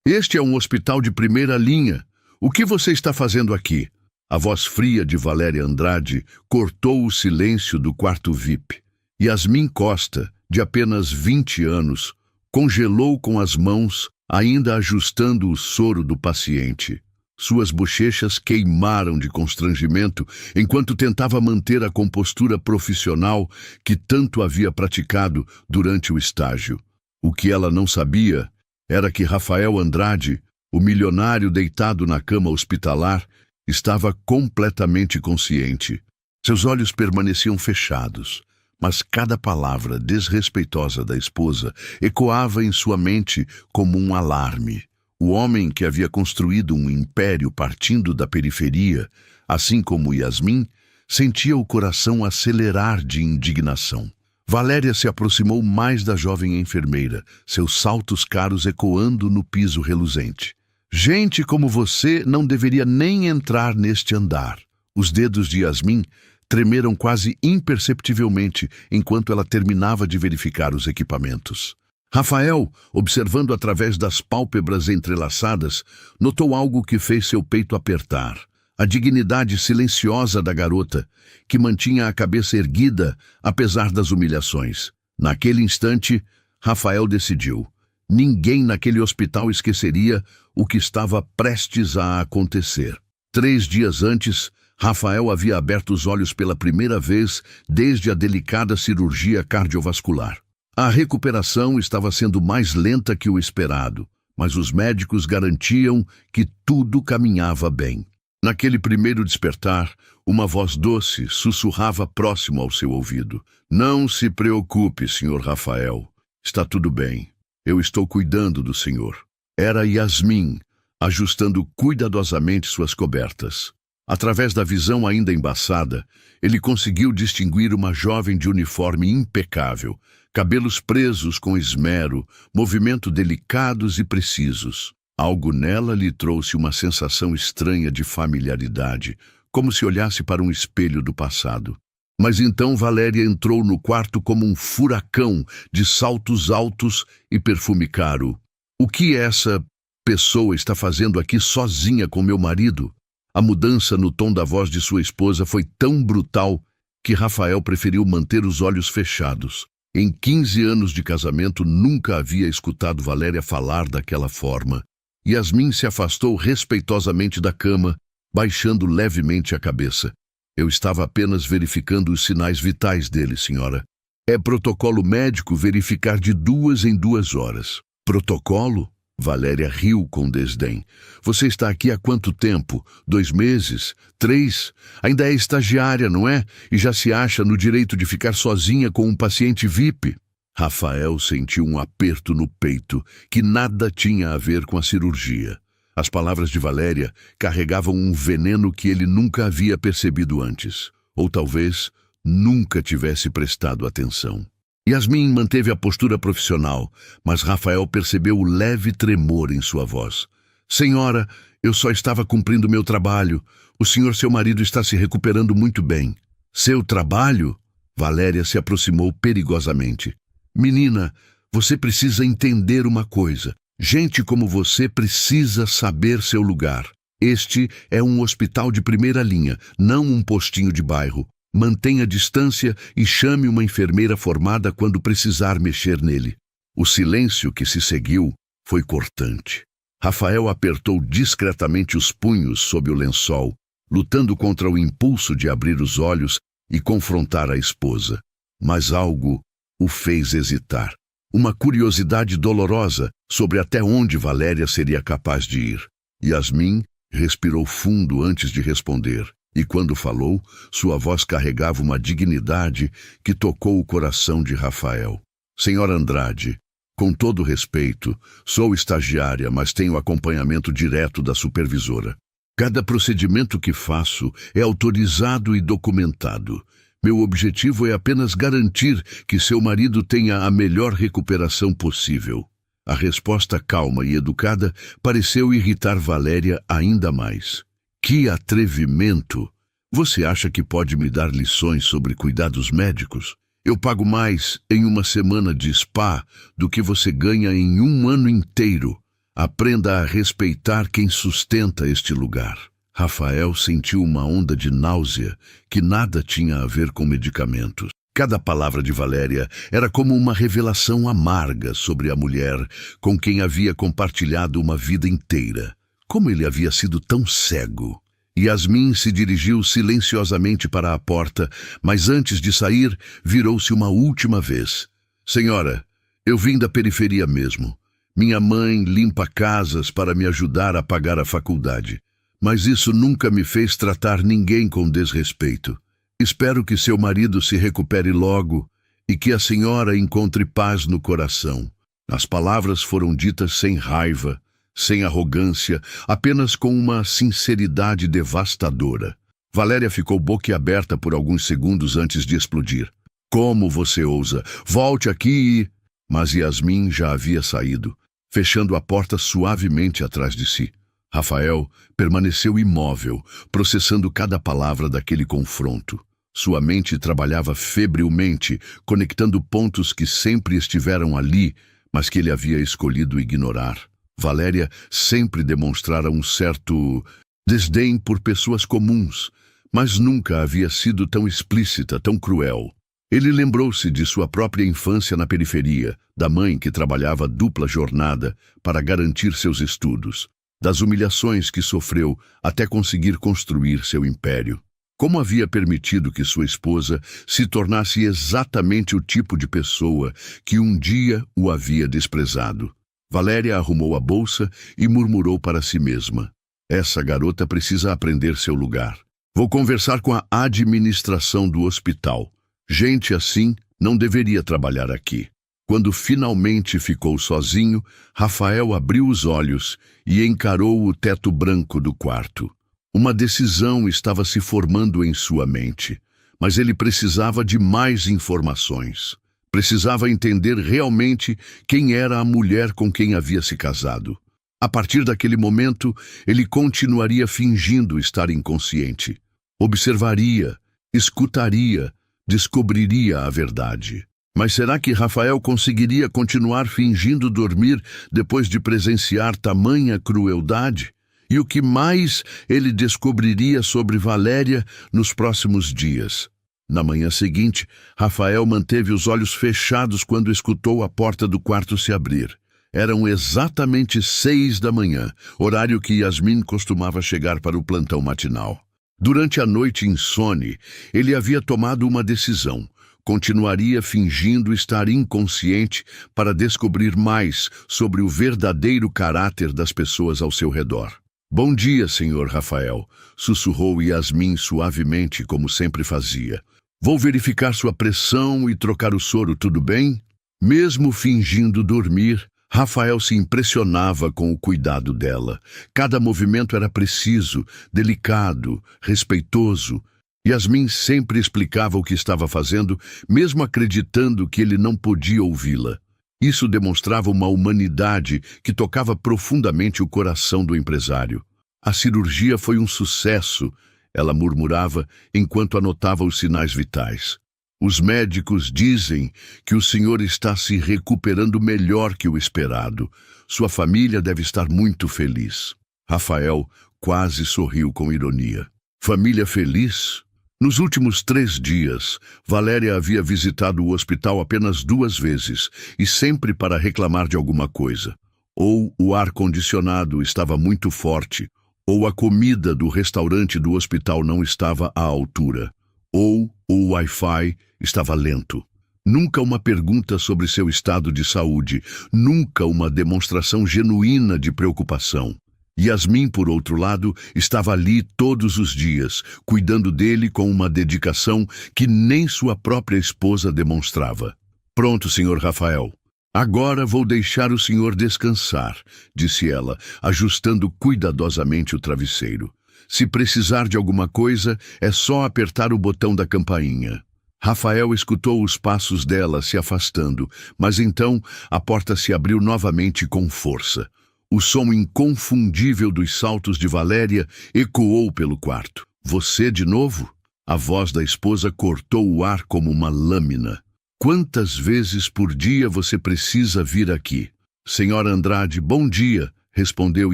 Este é um hospital de primeira linha. O que você está fazendo aqui? A voz fria de Valéria Andrade cortou o silêncio do quarto VIP. Yasmin Costa, de apenas 20 anos, congelou com as mãos, ainda ajustando o soro do paciente. Suas bochechas queimaram de constrangimento enquanto tentava manter a compostura profissional que tanto havia praticado durante o estágio. O que ela não sabia era que Rafael Andrade, o milionário deitado na cama hospitalar, estava completamente consciente. Seus olhos permaneciam fechados, mas cada palavra desrespeitosa da esposa ecoava em sua mente como um alarme. O homem que havia construído um império partindo da periferia, assim como Yasmin, sentia o coração acelerar de indignação. Valéria se aproximou mais da jovem enfermeira, seus saltos caros ecoando no piso reluzente. Gente como você não deveria nem entrar neste andar. Os dedos de Yasmin tremeram quase imperceptivelmente enquanto ela terminava de verificar os equipamentos. Rafael, observando através das pálpebras entrelaçadas, notou algo que fez seu peito apertar. A dignidade silenciosa da garota, que mantinha a cabeça erguida apesar das humilhações. Naquele instante, Rafael decidiu. Ninguém naquele hospital esqueceria o que estava prestes a acontecer. 3 dias antes, Rafael havia aberto os olhos pela primeira vez desde a delicada cirurgia cardiovascular. A recuperação estava sendo mais lenta que o esperado, mas os médicos garantiam que tudo caminhava bem. Naquele primeiro despertar, uma voz doce sussurrava próximo ao seu ouvido. Não se preocupe, Sr. Rafael. Está tudo bem. Eu estou cuidando do senhor. Era Yasmin, ajustando cuidadosamente suas cobertas. Através da visão ainda embaçada, ele conseguiu distinguir uma jovem de uniforme impecável, cabelos presos com esmero, movimentos delicados e precisos. Algo nela lhe trouxe uma sensação estranha de familiaridade, como se olhasse para um espelho do passado. Mas então Valéria entrou no quarto como um furacão de saltos altos e perfume caro. O que essa pessoa está fazendo aqui sozinha com meu marido? A mudança no tom da voz de sua esposa foi tão brutal que Rafael preferiu manter os olhos fechados. Em 15 anos de casamento, nunca havia escutado Valéria falar daquela forma. Yasmin se afastou respeitosamente da cama, baixando levemente a cabeça. Eu estava apenas verificando os sinais vitais dele, senhora. É protocolo médico verificar de 2 em 2 horas. Protocolo? Valéria riu com desdém. Você está aqui há quanto tempo? 2 meses? 3? Ainda é estagiária, não é? E já se acha no direito de ficar sozinha com um paciente VIP? Rafael sentiu um aperto no peito que nada tinha a ver com a cirurgia. As palavras de Valéria carregavam um veneno que ele nunca havia percebido antes. Ou talvez nunca tivesse prestado atenção. Yasmin manteve a postura profissional, mas Rafael percebeu o leve tremor em sua voz. Senhora, eu só estava cumprindo meu trabalho. O senhor, seu marido, está se recuperando muito bem. Seu trabalho? Valéria se aproximou perigosamente. Menina, você precisa entender uma coisa. Gente como você precisa saber seu lugar. Este é um hospital de primeira linha, não um postinho de bairro. Mantenha distância e chame uma enfermeira formada quando precisar mexer nele. O silêncio que se seguiu foi cortante. Rafael apertou discretamente os punhos sob o lençol, lutando contra o impulso de abrir os olhos e confrontar a esposa. Mas algo o fez hesitar. Uma curiosidade dolorosa sobre até onde Valéria seria capaz de ir. Yasmin respirou fundo antes de responder, e quando falou, sua voz carregava uma dignidade que tocou o coração de Rafael. Senhora Andrade, com todo respeito, sou estagiária, mas tenho acompanhamento direto da supervisora. Cada procedimento que faço é autorizado e documentado. Meu objetivo é apenas garantir que seu marido tenha a melhor recuperação possível. A resposta calma e educada pareceu irritar Valéria ainda mais. Que atrevimento! Você acha que pode me dar lições sobre cuidados médicos? Eu pago mais em uma semana de spa do que você ganha em um ano inteiro. Aprenda a respeitar quem sustenta este lugar. Rafael sentiu uma onda de náusea que nada tinha a ver com medicamentos. Cada palavra de Valéria era como uma revelação amarga sobre a mulher com quem havia compartilhado uma vida inteira. Como ele havia sido tão cego? Yasmin se dirigiu silenciosamente para a porta, mas antes de sair, virou-se uma última vez. Senhora, eu vim da periferia mesmo. Minha mãe limpa casas para me ajudar a pagar a faculdade. Mas isso nunca me fez tratar ninguém com desrespeito. Espero que seu marido se recupere logo e que a senhora encontre paz no coração. As palavras foram ditas sem raiva, sem arrogância, apenas com uma sinceridade devastadora. Valéria ficou boquiaberta por alguns segundos antes de explodir. Como você ousa? Volte aqui! Mas Yasmin já havia saído, fechando a porta suavemente atrás de si. Rafael permaneceu imóvel, processando cada palavra daquele confronto. Sua mente trabalhava febrilmente, conectando pontos que sempre estiveram ali, mas que ele havia escolhido ignorar. Valéria sempre demonstrara um certo desdém por pessoas comuns, mas nunca havia sido tão explícita, tão cruel. Ele lembrou-se de sua própria infância na periferia, da mãe que trabalhava dupla jornada para garantir seus estudos, das humilhações que sofreu até conseguir construir seu império. Como havia permitido que sua esposa se tornasse exatamente o tipo de pessoa que um dia o havia desprezado? Valéria arrumou a bolsa e murmurou para si mesma. Essa garota precisa aprender seu lugar. Vou conversar com a administração do hospital. Gente assim não deveria trabalhar aqui. Quando finalmente ficou sozinho, Rafael abriu os olhos e encarou o teto branco do quarto. Uma decisão estava se formando em sua mente, mas ele precisava de mais informações. Precisava entender realmente quem era a mulher com quem havia se casado. A partir daquele momento, ele continuaria fingindo estar inconsciente. Observaria, escutaria, descobriria a verdade. Mas será que Rafael conseguiria continuar fingindo dormir depois de presenciar tamanha crueldade? E o que mais ele descobriria sobre Valéria nos próximos dias? Na manhã seguinte, Rafael manteve os olhos fechados quando escutou a porta do quarto se abrir. Eram exatamente 6 da manhã, horário que Yasmin costumava chegar para o plantão matinal. Durante a noite insone, ele havia tomado uma decisão. Continuaria fingindo estar inconsciente para descobrir mais sobre o verdadeiro caráter das pessoas ao seu redor. Bom dia, senhor Rafael, sussurrou Yasmin suavemente, como sempre fazia. Vou verificar sua pressão e trocar o soro, tudo bem? Mesmo fingindo dormir, Rafael se impressionava com o cuidado dela. Cada movimento era preciso, delicado, respeitoso. Yasmin sempre explicava o que estava fazendo, mesmo acreditando que ele não podia ouvi-la. Isso demonstrava uma humanidade que tocava profundamente o coração do empresário. A cirurgia foi um sucesso, ela murmurava enquanto anotava os sinais vitais. Os médicos dizem que o senhor está se recuperando melhor que o esperado. Sua família deve estar muito feliz. Rafael quase sorriu com ironia. Família feliz? Nos últimos 3 dias, Valéria havia visitado o hospital apenas 2 vezes, e sempre para reclamar de alguma coisa. Ou o ar-condicionado estava muito forte, ou a comida do restaurante do hospital não estava à altura, ou o Wi-Fi estava lento. Nunca uma pergunta sobre seu estado de saúde, nunca uma demonstração genuína de preocupação. Yasmin, por outro lado, estava ali todos os dias, cuidando dele com uma dedicação que nem sua própria esposa demonstrava. Pronto, senhor Rafael. Agora vou deixar o senhor descansar, disse ela, ajustando cuidadosamente o travesseiro. Se precisar de alguma coisa, é só apertar o botão da campainha. Rafael escutou os passos dela se afastando, mas então a porta se abriu novamente com força. O som inconfundível dos saltos de Valéria ecoou pelo quarto. Você de novo? A voz da esposa cortou o ar como uma lâmina. Quantas vezes por dia você precisa vir aqui? Senhora Andrade, bom dia, respondeu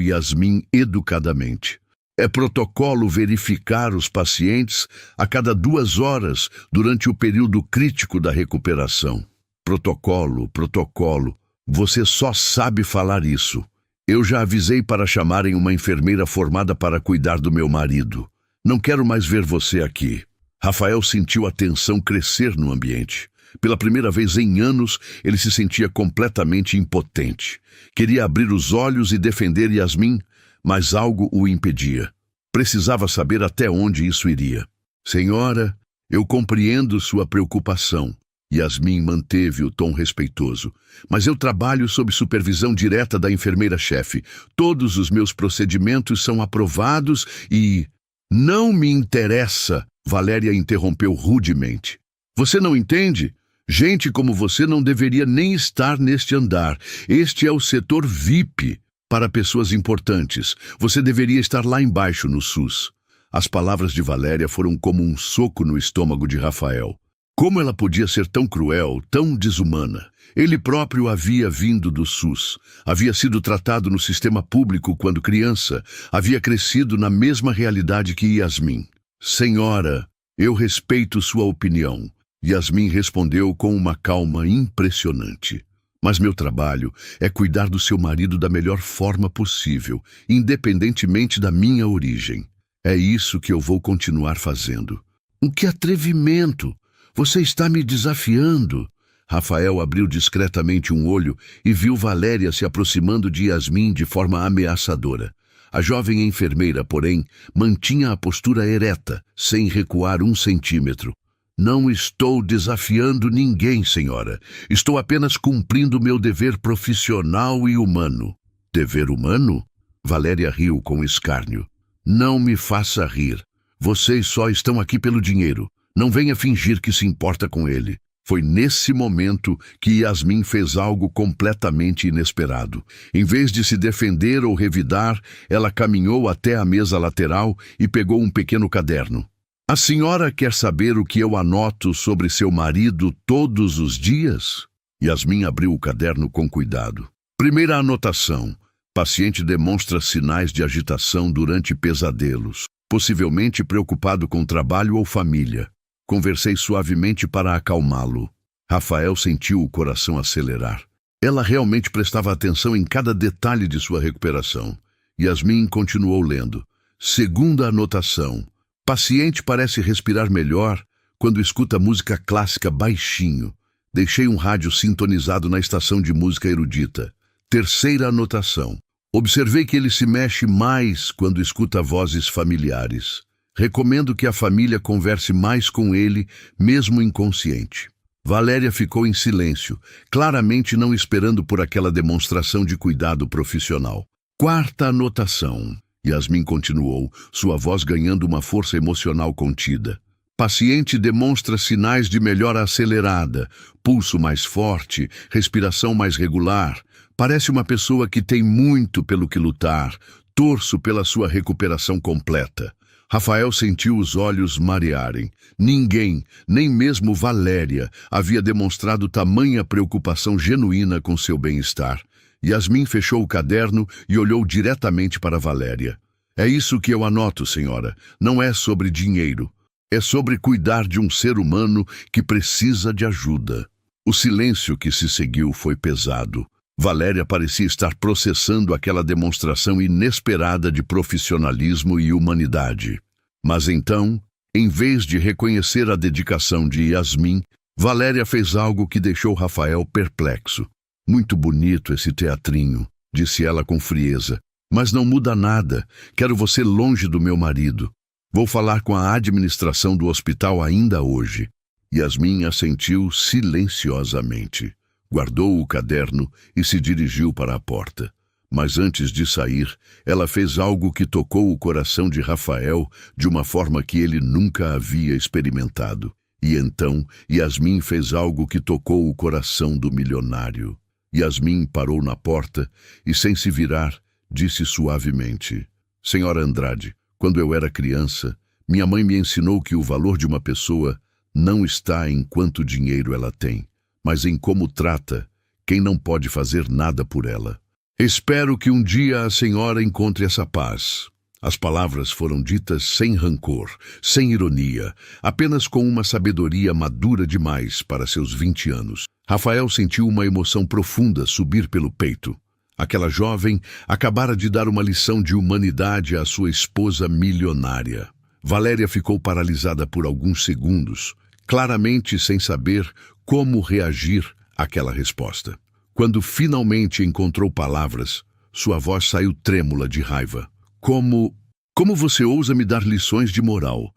Yasmin educadamente. É protocolo verificar os pacientes a cada 2 horas durante o período crítico da recuperação. Protocolo, protocolo. Você só sabe falar isso. Eu já avisei para chamarem uma enfermeira formada para cuidar do meu marido. Não quero mais ver você aqui. Rafael sentiu a tensão crescer no ambiente. Pela primeira vez em anos, ele se sentia completamente impotente. Queria abrir os olhos e defender Yasmin, mas algo o impedia. Precisava saber até onde isso iria. Senhora, eu compreendo sua preocupação. Yasmin manteve o tom respeitoso. Mas eu trabalho sob supervisão direta da enfermeira-chefe. Todos os meus procedimentos são aprovados e... Não me interessa, Valéria interrompeu rudemente. Você não entende? Gente como você não deveria nem estar neste andar. Este é o setor VIP para pessoas importantes. Você deveria estar lá embaixo no SUS. As palavras de Valéria foram como um soco no estômago de Rafael. Como ela podia ser tão cruel, tão desumana? Ele próprio havia vindo do SUS. Havia sido tratado no sistema público quando criança. Havia crescido na mesma realidade que Yasmin. Senhora, eu respeito sua opinião. Yasmin respondeu com uma calma impressionante. Mas meu trabalho é cuidar do seu marido da melhor forma possível, independentemente da minha origem. É isso que eu vou continuar fazendo. Que atrevimento! Você está me desafiando. Rafael abriu discretamente um olho e viu Valéria se aproximando de Yasmin de forma ameaçadora. A jovem enfermeira, porém, mantinha a postura ereta, sem recuar 1 centímetro. Não estou desafiando ninguém, senhora. Estou apenas cumprindo meu dever profissional e humano. Dever humano? Valéria riu com escárnio. Não me faça rir. Vocês só estão aqui pelo dinheiro. Não venha fingir que se importa com ele. Foi nesse momento que Yasmin fez algo completamente inesperado. Em vez de se defender ou revidar, ela caminhou até a mesa lateral e pegou um pequeno caderno. A senhora quer saber o que eu anoto sobre seu marido todos os dias? Yasmin abriu o caderno com cuidado. Primeira anotação. Paciente demonstra sinais de agitação durante pesadelos, possivelmente preocupado com trabalho ou família. Conversei suavemente para acalmá-lo. Rafael sentiu o coração acelerar. Ela realmente prestava atenção em cada detalhe de sua recuperação. Yasmin continuou lendo. Segunda anotação. Paciente parece respirar melhor quando escuta música clássica baixinho. Deixei um rádio sintonizado na estação de música erudita. Terceira anotação. Observei que ele se mexe mais quando escuta vozes familiares. Recomendo que a família converse mais com ele, mesmo inconsciente. Valéria ficou em silêncio, claramente não esperando por aquela demonstração de cuidado profissional. Quarta anotação. Yasmin continuou, sua voz ganhando uma força emocional contida. Paciente demonstra sinais de melhora acelerada, pulso mais forte, respiração mais regular. Parece uma pessoa que tem muito pelo que lutar. Torço pela sua recuperação completa. Rafael sentiu os olhos marearem. Ninguém, nem mesmo Valéria, havia demonstrado tamanha preocupação genuína com seu bem-estar. Yasmin fechou o caderno e olhou diretamente para Valéria. É isso que eu anoto, senhora. Não é sobre dinheiro. É sobre cuidar de um ser humano que precisa de ajuda. O silêncio que se seguiu foi pesado. Valéria parecia estar processando aquela demonstração inesperada de profissionalismo e humanidade. Mas então, em vez de reconhecer a dedicação de Yasmin, Valéria fez algo que deixou Rafael perplexo. Muito bonito esse teatrinho, disse ela com frieza. Mas não muda nada. Quero você longe do meu marido. Vou falar com a administração do hospital ainda hoje. Yasmin assentiu silenciosamente. Guardou o caderno e se dirigiu para a porta. Mas antes de sair, ela fez algo que tocou o coração de Rafael de uma forma que ele nunca havia experimentado. E então, Yasmin fez algo que tocou o coração do milionário. Yasmin parou na porta e, sem se virar, disse suavemente: Senhora Andrade, quando eu era criança, minha mãe me ensinou que o valor de uma pessoa não está em quanto dinheiro ela tem, mas em como trata quem não pode fazer nada por ela. Espero que um dia a senhora encontre essa paz. As palavras foram ditas sem rancor, sem ironia, apenas com uma sabedoria madura demais para seus 20 anos. Rafael sentiu uma emoção profunda subir pelo peito. Aquela jovem acabara de dar uma lição de humanidade à sua esposa milionária. Valéria ficou paralisada por alguns segundos, claramente sem saber como reagir àquela resposta. Quando finalmente encontrou palavras, sua voz saiu trêmula de raiva. Como você ousa me dar lições de moral?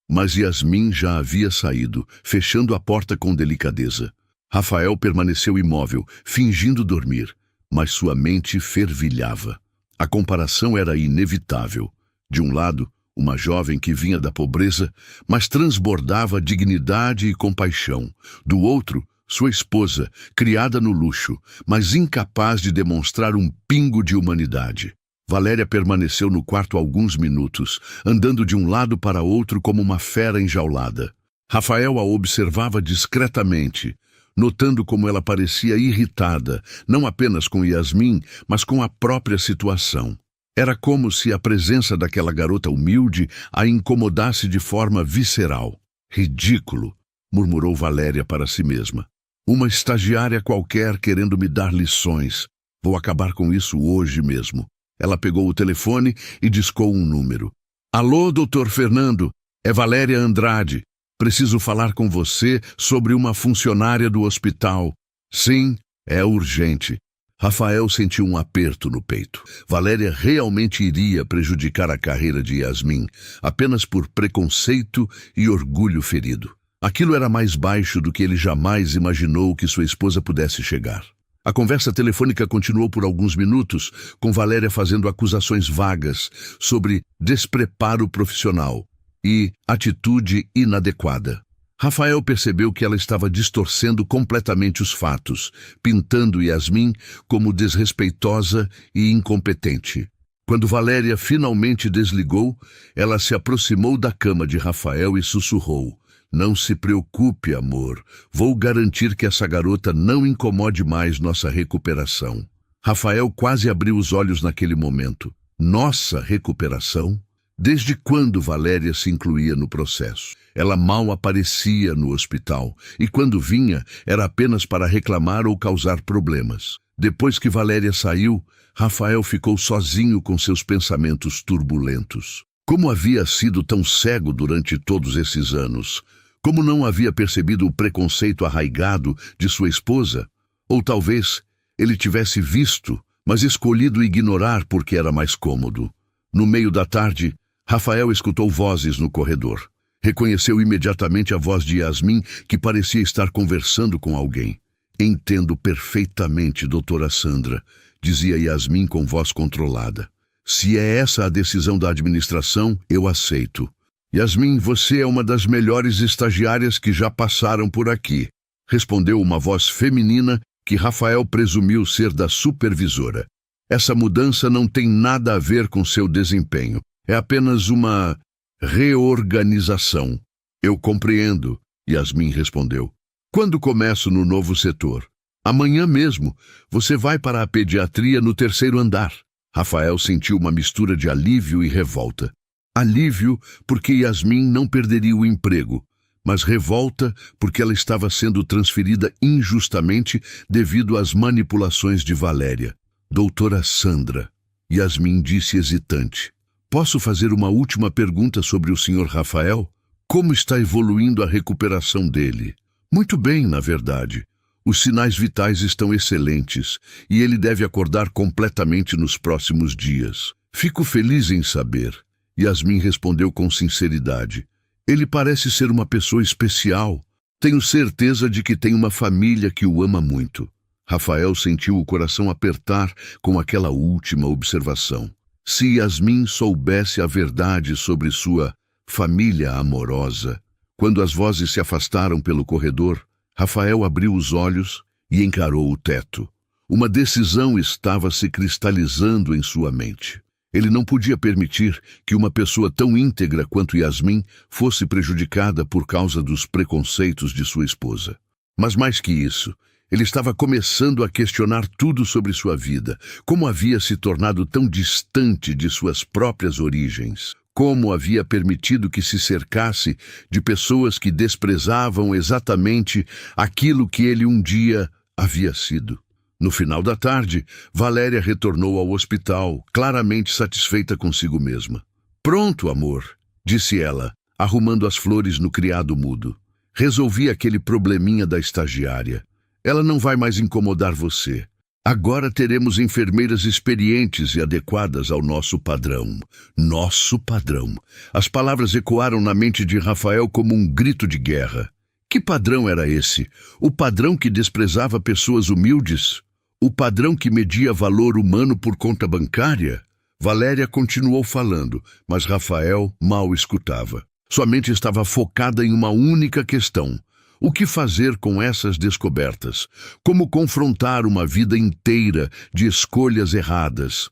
Mas Yasmin já havia saído, fechando a porta com delicadeza. Rafael permaneceu imóvel, fingindo dormir, mas sua mente fervilhava. A comparação era inevitável. De um lado, uma jovem que vinha da pobreza, mas transbordava dignidade e compaixão. Do outro, sua esposa, criada no luxo, mas incapaz de demonstrar um pingo de humanidade. Valéria permaneceu no quarto alguns minutos, andando de um lado para outro como uma fera enjaulada. Rafael a observava discretamente, notando como ela parecia irritada, não apenas com Yasmin, mas com a própria situação. Era como se a presença daquela garota humilde a incomodasse de forma visceral. Ridículo, murmurou Valéria para si mesma. Uma estagiária qualquer querendo me dar lições. Vou acabar com isso hoje mesmo. Ela pegou o telefone e discou um número. Alô, doutor Fernando, é Valéria Andrade. Preciso falar com você sobre uma funcionária do hospital. Sim, é urgente. Rafael sentiu um aperto no peito. Valéria realmente iria prejudicar a carreira de Yasmin, apenas por preconceito e orgulho ferido. Aquilo era mais baixo do que ele jamais imaginou que sua esposa pudesse chegar. A conversa telefônica continuou por alguns minutos, com Valéria fazendo acusações vagas sobre despreparo profissional e atitude inadequada. Rafael percebeu que ela estava distorcendo completamente os fatos, pintando Yasmin como desrespeitosa e incompetente. Quando Valéria finalmente desligou, ela se aproximou da cama de Rafael e sussurrou: Não se preocupe, amor. Vou garantir que essa garota não incomode mais nossa recuperação. Rafael quase abriu os olhos naquele momento. Nossa recuperação? Desde quando Valéria se incluía no processo? Ela mal aparecia no hospital e quando vinha era apenas para reclamar ou causar problemas. Depois que Valéria saiu, Rafael ficou sozinho com seus pensamentos turbulentos. Como havia sido tão cego durante todos esses anos? Como não havia percebido o preconceito arraigado de sua esposa? Ou talvez ele tivesse visto, mas escolhido ignorar porque era mais cômodo. No meio da tarde, Rafael escutou vozes no corredor. Reconheceu imediatamente a voz de Yasmin, que parecia estar conversando com alguém. Entendo perfeitamente, doutora Sandra, dizia Yasmin com voz controlada. Se é essa a decisão da administração, eu aceito. Yasmin, você é uma das melhores estagiárias que já passaram por aqui, respondeu uma voz feminina que Rafael presumiu ser da supervisora. Essa mudança não tem nada a ver com seu desempenho. É apenas uma reorganização. Eu compreendo, Yasmin respondeu. Quando começo no novo setor? Amanhã mesmo. Você vai para a pediatria no 3º andar. Rafael sentiu uma mistura de alívio e revolta. Alívio porque Yasmin não perderia o emprego, mas revolta porque ela estava sendo transferida injustamente devido às manipulações de Valéria. Doutora Sandra, Yasmin disse hesitante. Posso fazer uma última pergunta sobre o Sr. Rafael? Como está evoluindo a recuperação dele? Muito bem, na verdade. Os sinais vitais estão excelentes e ele deve acordar completamente nos próximos dias. Fico feliz em saber. Yasmin respondeu com sinceridade. Ele parece ser uma pessoa especial. Tenho certeza de que tem uma família que o ama muito. Rafael sentiu o coração apertar com aquela última observação. Se Yasmin soubesse a verdade sobre sua família amorosa. Quando as vozes se afastaram pelo corredor, Rafael abriu os olhos e encarou o teto. Uma decisão estava se cristalizando em sua mente. Ele não podia permitir que uma pessoa tão íntegra quanto Yasmin fosse prejudicada por causa dos preconceitos de sua esposa. Mas mais que isso, Ele estava começando a questionar tudo sobre sua vida, como havia se tornado tão distante de suas próprias origens, como havia permitido que se cercasse de pessoas que desprezavam exatamente aquilo que ele um dia havia sido. No final da tarde, Valéria retornou ao hospital, claramente satisfeita consigo mesma. "Pronto, amor", disse ela, arrumando as flores no criado mudo. "Resolvi aquele probleminha da estagiária. Ela não vai mais incomodar você. Agora teremos enfermeiras experientes e adequadas ao nosso padrão." Nosso padrão. As palavras ecoaram na mente de Rafael como um grito de guerra. Que padrão era esse? O padrão que desprezava pessoas humildes? O padrão que media valor humano por conta bancária? Valéria continuou falando, mas Rafael mal escutava. Sua mente estava focada em uma única questão: o que fazer com essas descobertas? Como confrontar uma vida inteira de escolhas erradas?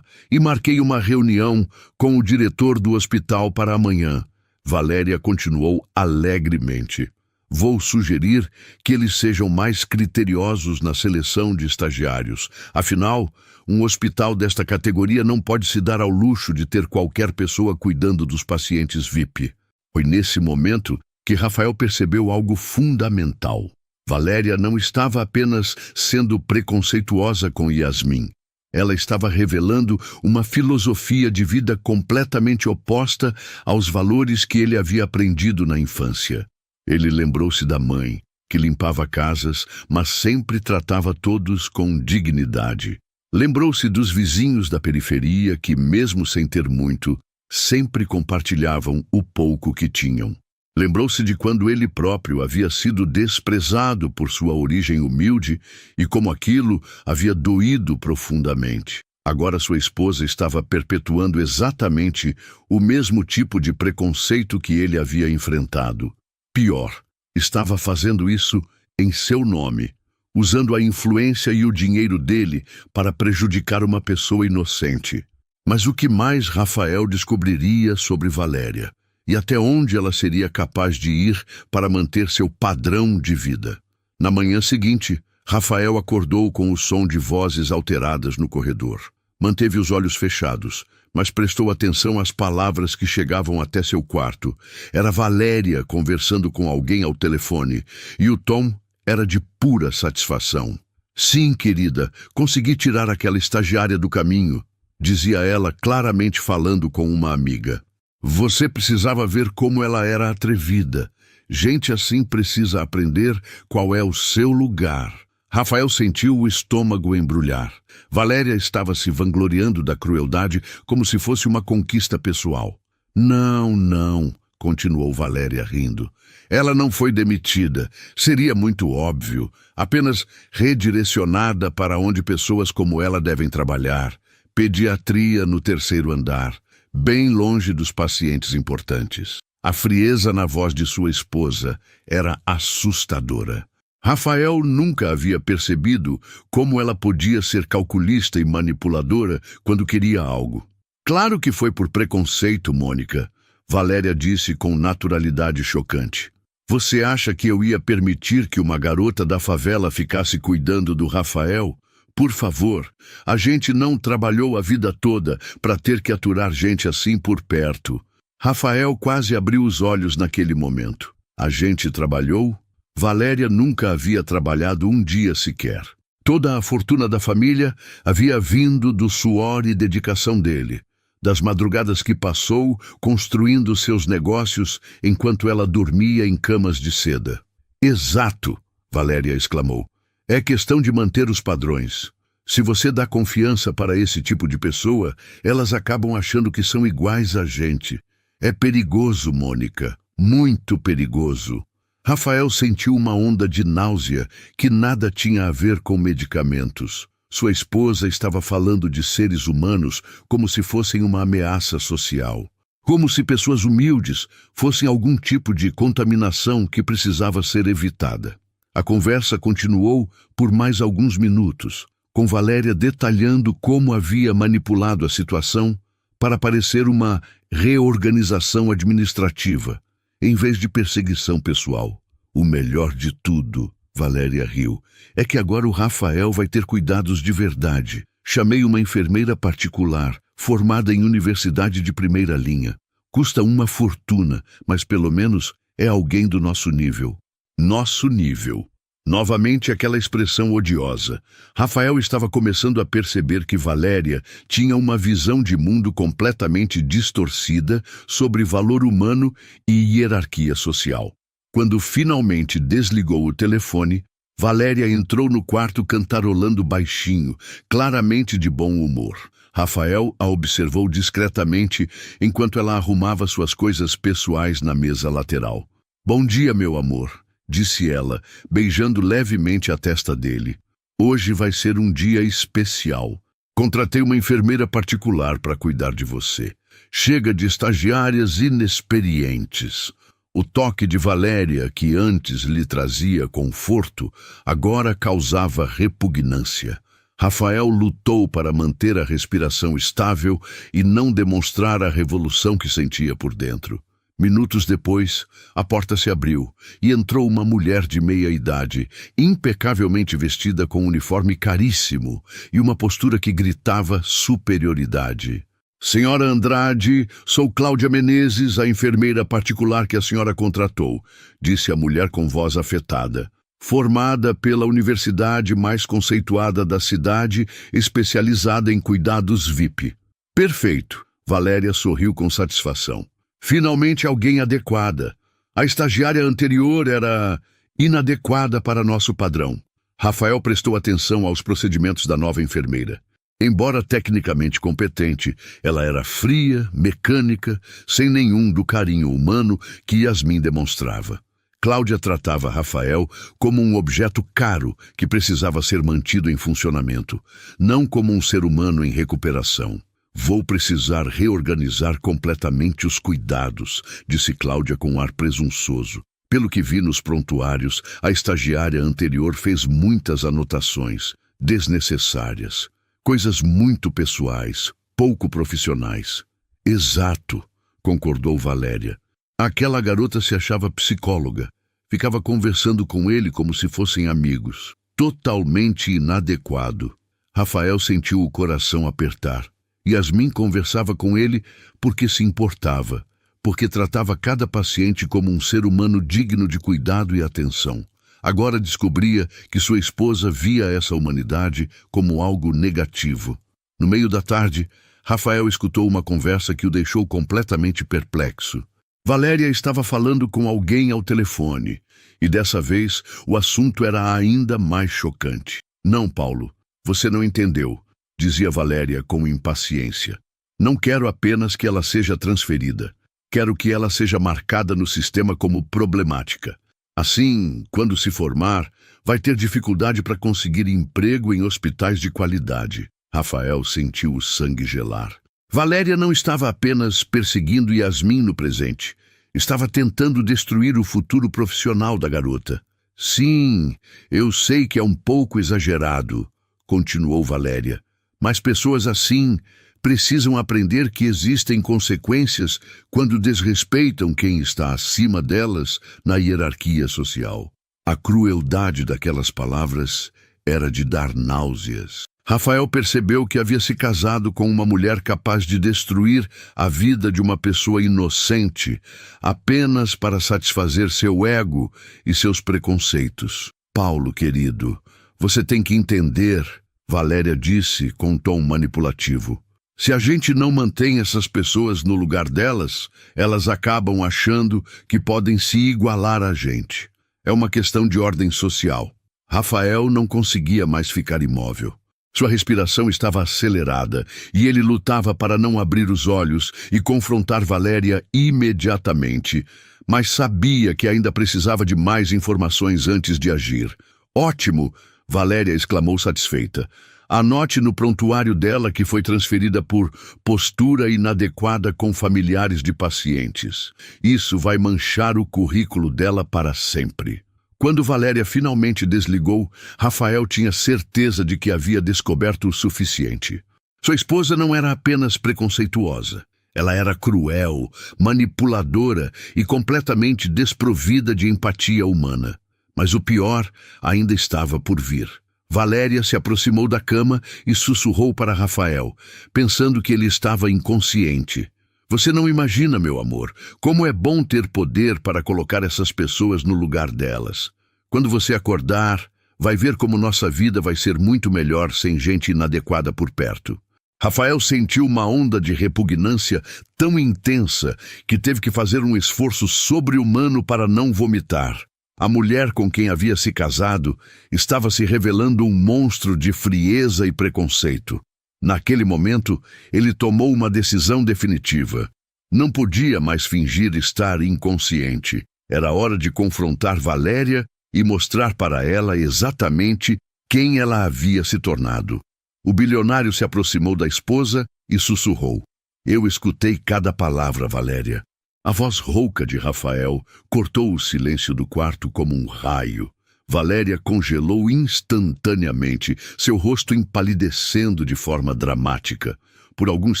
E marquei uma reunião com o diretor do hospital para amanhã. Valéria continuou alegremente. "Vou sugerir que eles sejam mais criteriosos na seleção de estagiários. Afinal, um hospital desta categoria não pode se dar ao luxo de ter qualquer pessoa cuidando dos pacientes VIP." Foi nesse momento que Rafael percebeu algo fundamental. Valéria não estava apenas sendo preconceituosa com Yasmin. Ela estava revelando uma filosofia de vida completamente oposta aos valores que ele havia aprendido na infância. Ele lembrou-se da mãe, que limpava casas, mas sempre tratava todos com dignidade. Lembrou-se dos vizinhos da periferia que, mesmo sem ter muito, sempre compartilhavam o pouco que tinham. Lembrou-se de quando ele próprio havia sido desprezado por sua origem humilde e como aquilo havia doído profundamente. Agora sua esposa estava perpetuando exatamente o mesmo tipo de preconceito que ele havia enfrentado. Pior, estava fazendo isso em seu nome, usando a influência e o dinheiro dele para prejudicar uma pessoa inocente. Mas o que mais Rafael descobriria sobre Valéria? E até onde ela seria capaz de ir para manter seu padrão de vida? Na manhã seguinte, Rafael acordou com o som de vozes alteradas no corredor. Manteve os olhos fechados, mas prestou atenção às palavras que chegavam até seu quarto. Era Valéria conversando com alguém ao telefone, e o tom era de pura satisfação. "Sim, querida, consegui tirar aquela estagiária do caminho", dizia ela, claramente falando com uma amiga. "Você precisava ver como ela era atrevida. Gente assim precisa aprender qual é o seu lugar." Rafael sentiu o estômago embrulhar. Valéria estava se vangloriando da crueldade como se fosse uma conquista pessoal. Não, continuou Valéria rindo. "Ela não foi demitida. Seria muito óbvio. Apenas redirecionada para onde pessoas como ela devem trabalhar. Pediatria no 3º andar, bem longe dos pacientes importantes." A frieza na voz de sua esposa era assustadora. Rafael nunca havia percebido como ela podia ser calculista e manipuladora quando queria algo. "Claro que foi por preconceito, Mônica", Valéria disse com naturalidade chocante. "Você acha que eu ia permitir que uma garota da favela ficasse cuidando do Rafael? Por favor, a gente não trabalhou a vida toda para ter que aturar gente assim por perto." Rafael quase abriu os olhos naquele momento. A gente trabalhou? Valéria nunca havia trabalhado um dia sequer. Toda a fortuna da família havia vindo do suor e dedicação dele, das madrugadas que passou construindo seus negócios enquanto ela dormia em camas de seda. "Exato", Valéria exclamou. "É questão de manter os padrões. Se você dá confiança para esse tipo de pessoa, elas acabam achando que são iguais a gente. É perigoso, Mônica, muito perigoso." Rafael sentiu uma onda de náusea que nada tinha a ver com medicamentos. Sua esposa estava falando de seres humanos como se fossem uma ameaça social. Como se pessoas humildes fossem algum tipo de contaminação que precisava ser evitada. A conversa continuou por mais alguns minutos, com Valéria detalhando como havia manipulado a situação para parecer uma reorganização administrativa, em vez de perseguição pessoal. O melhor de tudo, Valéria riu. É que agora o Rafael vai ter cuidados de verdade. Chamei uma enfermeira particular, formada em universidade de primeira linha. Custa uma fortuna, mas pelo menos é alguém do nosso nível. Nosso nível. Novamente aquela expressão odiosa. Rafael estava começando a perceber que Valéria tinha uma visão de mundo completamente distorcida sobre valor humano e hierarquia social. Quando finalmente desligou o telefone, Valéria entrou no quarto cantarolando baixinho, claramente de bom humor. Rafael a observou discretamente enquanto ela arrumava suas coisas pessoais na mesa lateral. "Bom dia, meu amor", disse ela, beijando levemente a testa dele. "Hoje vai ser um dia especial. Contratei uma enfermeira particular para cuidar de você. Chega de estagiárias inexperientes." O toque de Valéria, que antes lhe trazia conforto, agora causava repugnância. Rafael lutou para manter a respiração estável e não demonstrar a revolução que sentia por dentro. Minutos depois, a porta se abriu e entrou uma mulher de meia idade, impecavelmente vestida com um uniforme caríssimo e uma postura que gritava superioridade. "Senhora Andrade, sou Cláudia Menezes, a enfermeira particular que a senhora contratou", disse a mulher com voz afetada. "Formada pela universidade mais conceituada da cidade, especializada em cuidados VIP." "Perfeito", Valéria sorriu com satisfação. "Finalmente alguém adequada. A estagiária anterior era inadequada para nosso padrão." Rafael prestou atenção aos procedimentos da nova enfermeira. Embora tecnicamente competente, ela era fria, mecânica, sem nenhum do carinho humano que Yasmin demonstrava. Cláudia tratava Rafael como um objeto caro que precisava ser mantido em funcionamento, não como um ser humano em recuperação. "Vou precisar reorganizar completamente os cuidados", disse Cláudia com um ar presunçoso. Pelo que vi nos prontuários, a estagiária anterior fez muitas anotações, desnecessárias. Coisas muito pessoais, pouco profissionais. "Exato", concordou Valéria. Aquela garota se achava psicóloga. Ficava conversando com ele como se fossem amigos. Totalmente inadequado. Rafael sentiu o coração apertar. Yasmin conversava com ele porque se importava, porque tratava cada paciente como um ser humano digno de cuidado e atenção. Agora descobria que sua esposa via essa humanidade como algo negativo. No meio da tarde, Rafael escutou uma conversa que o deixou completamente perplexo. Valéria estava falando com alguém ao telefone, e dessa vez o assunto era ainda mais chocante. "Não, Paulo, você não entendeu", dizia Valéria com impaciência. "Não quero apenas que ela seja transferida. Quero que ela seja marcada no sistema como problemática. Assim, quando se formar, vai ter dificuldade para conseguir emprego em hospitais de qualidade." Rafael sentiu o sangue gelar. Valéria não estava apenas perseguindo Yasmin no presente. Estava tentando destruir o futuro profissional da garota. "Sim, eu sei que é um pouco exagerado", continuou Valéria. "Mas pessoas assim precisam aprender que existem consequências quando desrespeitam quem está acima delas na hierarquia social." A crueldade daquelas palavras era de dar náuseas. Rafael percebeu que havia se casado com uma mulher capaz de destruir a vida de uma pessoa inocente apenas para satisfazer seu ego e seus preconceitos. "Paulo, querido, você tem que entender", Valéria disse com tom manipulativo. "Se a gente não mantém essas pessoas no lugar delas, elas acabam achando que podem se igualar a gente. É uma questão de ordem social." Rafael não conseguia mais ficar imóvel. Sua respiração estava acelerada e ele lutava para não abrir os olhos e confrontar Valéria imediatamente, mas sabia que ainda precisava de mais informações antes de agir. "Ótimo!", Valéria exclamou satisfeita. "Anote no prontuário dela que foi transferida por postura inadequada com familiares de pacientes. Isso vai manchar o currículo dela para sempre." Quando Valéria finalmente desligou, Rafael tinha certeza de que havia descoberto o suficiente. Sua esposa não era apenas preconceituosa. Ela era cruel, manipuladora e completamente desprovida de empatia humana. Mas o pior ainda estava por vir. Valéria se aproximou da cama e sussurrou para Rafael, pensando que ele estava inconsciente. Você não imagina, meu amor, como é bom ter poder para colocar essas pessoas no lugar delas. Quando você acordar, vai ver como nossa vida vai ser muito melhor sem gente inadequada por perto. Rafael sentiu uma onda de repugnância tão intensa que teve que fazer um esforço sobre-humano para não vomitar. A mulher com quem havia se casado estava se revelando um monstro de frieza e preconceito. Naquele momento, ele tomou uma decisão definitiva. Não podia mais fingir estar inconsciente. Era hora de confrontar Valéria e mostrar para ela exatamente quem ela havia se tornado. O bilionário se aproximou da esposa e sussurrou. Eu escutei cada palavra, Valéria. A voz rouca de Rafael cortou o silêncio do quarto como um raio. Valéria congelou instantaneamente, seu rosto empalidecendo de forma dramática. Por alguns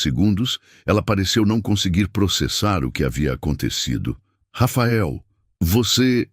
segundos, ela pareceu não conseguir processar o que havia acontecido. Rafael, você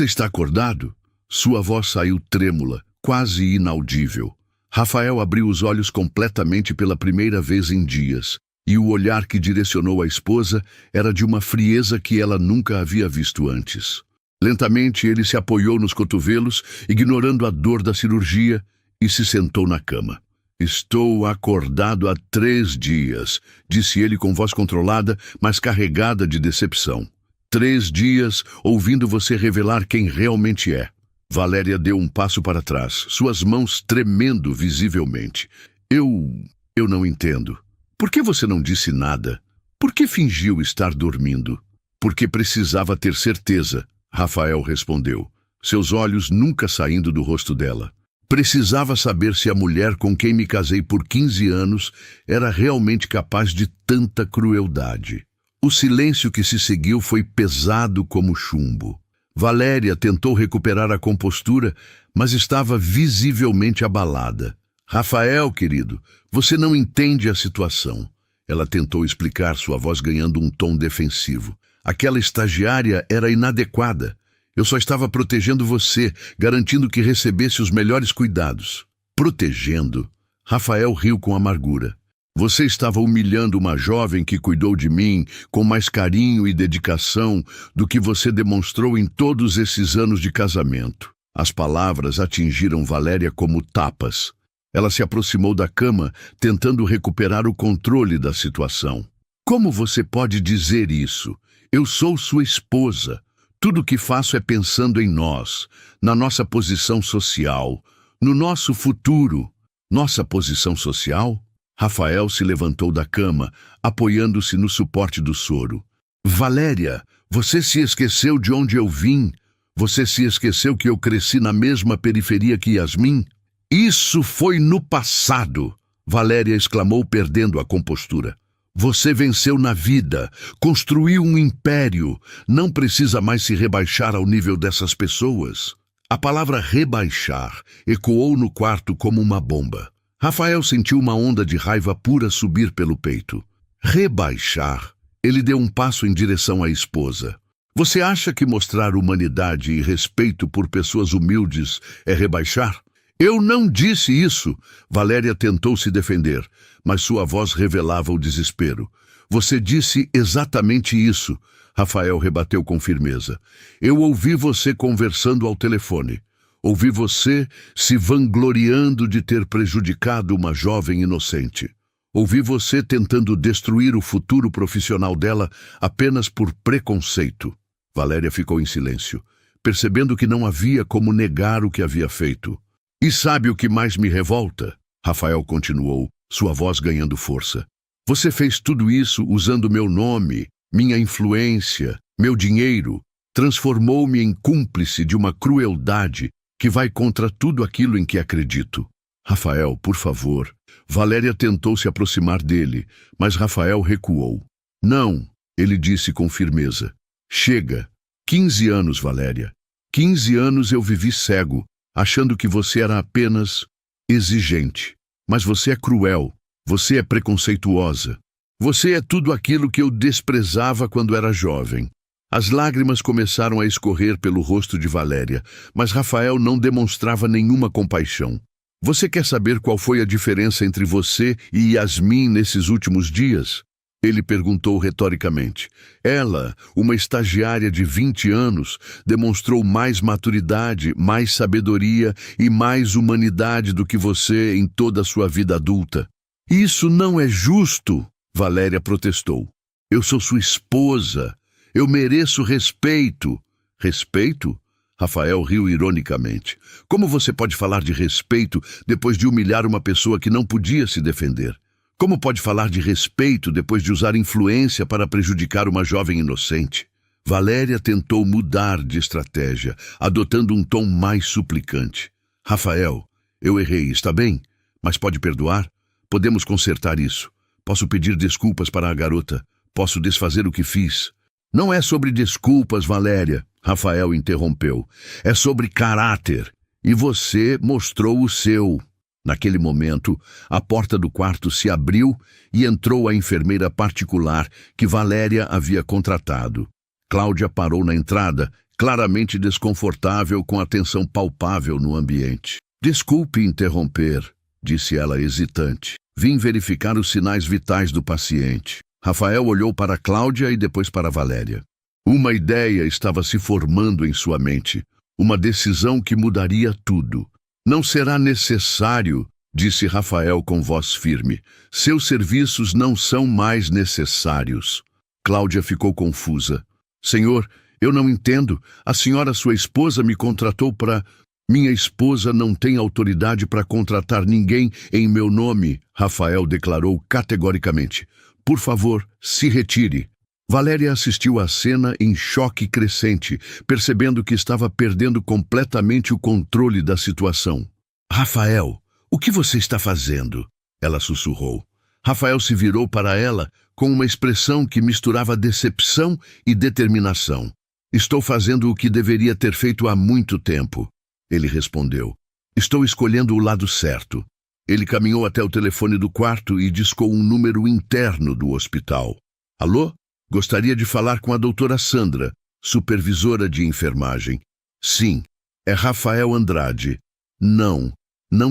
está acordado? Sua voz saiu trêmula, quase inaudível. Rafael abriu os olhos completamente pela primeira vez em dias, e o olhar que direcionou a esposa era de uma frieza que ela nunca havia visto antes. Lentamente ele se apoiou nos cotovelos, ignorando a dor da cirurgia, e se sentou na cama. Estou acordado há 3 dias, disse ele com voz controlada, mas carregada de decepção. 3 dias ouvindo você revelar quem realmente é. Valéria deu um passo para trás, suas mãos tremendo visivelmente. Eu não entendo. Por que você não disse nada? Por que fingiu estar dormindo? Porque precisava ter certeza, Rafael respondeu, seus olhos nunca saindo do rosto dela. Precisava saber se a mulher com quem me casei por 15 anos era realmente capaz de tanta crueldade. O silêncio que se seguiu foi pesado como chumbo. Valéria tentou recuperar a compostura, mas estava visivelmente abalada. Rafael, querido, você não entende a situação. Ela tentou explicar, sua voz ganhando um tom defensivo. Aquela estagiária era inadequada. Eu só estava protegendo você, garantindo que recebesse os melhores cuidados. Protegendo? Rafael riu com amargura. Você estava humilhando uma jovem que cuidou de mim com mais carinho e dedicação do que você demonstrou em todos esses anos de casamento. As palavras atingiram Valéria como tapas. Ela se aproximou da cama, tentando recuperar o controle da situação. Como você pode dizer isso? Eu sou sua esposa. Tudo o que faço é pensando em nós, na nossa posição social, no nosso futuro. Nossa posição social? Rafael se levantou da cama, apoiando-se no suporte do soro. Valéria, você se esqueceu de onde eu vim? Você se esqueceu que eu cresci na mesma periferia que Yasmin? Isso foi no passado, Valéria exclamou, perdendo a compostura. Você venceu na vida, construiu um império, não precisa mais se rebaixar ao nível dessas pessoas. A palavra rebaixar ecoou no quarto como uma bomba. Rafael sentiu uma onda de raiva pura subir pelo peito. Rebaixar? Ele deu um passo em direção à esposa. Você acha que mostrar humanidade e respeito por pessoas humildes é rebaixar? Eu não disse isso. Valéria tentou se defender, mas sua voz revelava o desespero. Você disse exatamente isso, Rafael rebateu com firmeza. Eu ouvi você conversando ao telefone. Ouvi você se vangloriando de ter prejudicado uma jovem inocente. Ouvi você tentando destruir o futuro profissional dela apenas por preconceito. Valéria ficou em silêncio, percebendo que não havia como negar o que havia feito. E sabe o que mais me revolta? Rafael continuou, sua voz ganhando força. Você fez tudo isso usando meu nome, minha influência, meu dinheiro. Transformou-me em cúmplice de uma crueldade que vai contra tudo aquilo em que acredito. Rafael, por favor. Valéria tentou se aproximar dele, mas Rafael recuou. Não, ele disse com firmeza. Chega. 15 anos, Valéria. 15 anos eu vivi cego, achando que você era apenas exigente. Mas você é cruel. Você é preconceituosa. Você é tudo aquilo que eu desprezava quando era jovem. As lágrimas começaram a escorrer pelo rosto de Valéria, mas Rafael não demonstrava nenhuma compaixão. Você quer saber qual foi a diferença entre você e Yasmin nesses últimos dias? Ele perguntou retoricamente. Ela, uma estagiária de 20 anos, demonstrou mais maturidade, mais sabedoria e mais humanidade do que você em toda a sua vida adulta. Isso não é justo, Valéria protestou. Eu sou sua esposa. Eu mereço respeito. Respeito? Rafael riu ironicamente. Como você pode falar de respeito depois de humilhar uma pessoa que não podia se defender? Como pode falar de respeito depois de usar influência para prejudicar uma jovem inocente? Valéria tentou mudar de estratégia, adotando um tom mais suplicante. Rafael, eu errei, está bem? Mas pode perdoar? Podemos consertar isso. Posso pedir desculpas para a garota. Posso desfazer o que fiz. Não é sobre desculpas, Valéria, Rafael interrompeu. É sobre caráter. E você mostrou o seu. Naquele momento, a porta do quarto se abriu e entrou a enfermeira particular que Valéria havia contratado. Cláudia parou na entrada, claramente desconfortável com a tensão palpável no ambiente. Desculpe interromper, disse ela hesitante. Vim verificar os sinais vitais do paciente. Rafael olhou para Cláudia e depois para Valéria. Uma ideia estava se formando em sua mente, uma decisão que mudaria tudo. Não será necessário, disse Rafael com voz firme. Seus serviços não são mais necessários. Cláudia ficou confusa. Senhor, eu não entendo. A senhora, sua esposa, me contratou para... Minha esposa não tem autoridade para contratar ninguém em meu nome, Rafael declarou categoricamente. Por favor, se retire. Valéria assistiu à cena em choque crescente, percebendo que estava perdendo completamente o controle da situação. Rafael, o que você está fazendo? Ela sussurrou. Rafael se virou para ela com uma expressão que misturava decepção e determinação. Estou fazendo o que deveria ter feito há muito tempo. Ele respondeu. Estou escolhendo o lado certo. Ele caminhou até o telefone do quarto e discou um número interno do hospital. Alô? Gostaria de falar com a doutora Sandra, supervisora de enfermagem. Sim, é Rafael Andrade. Não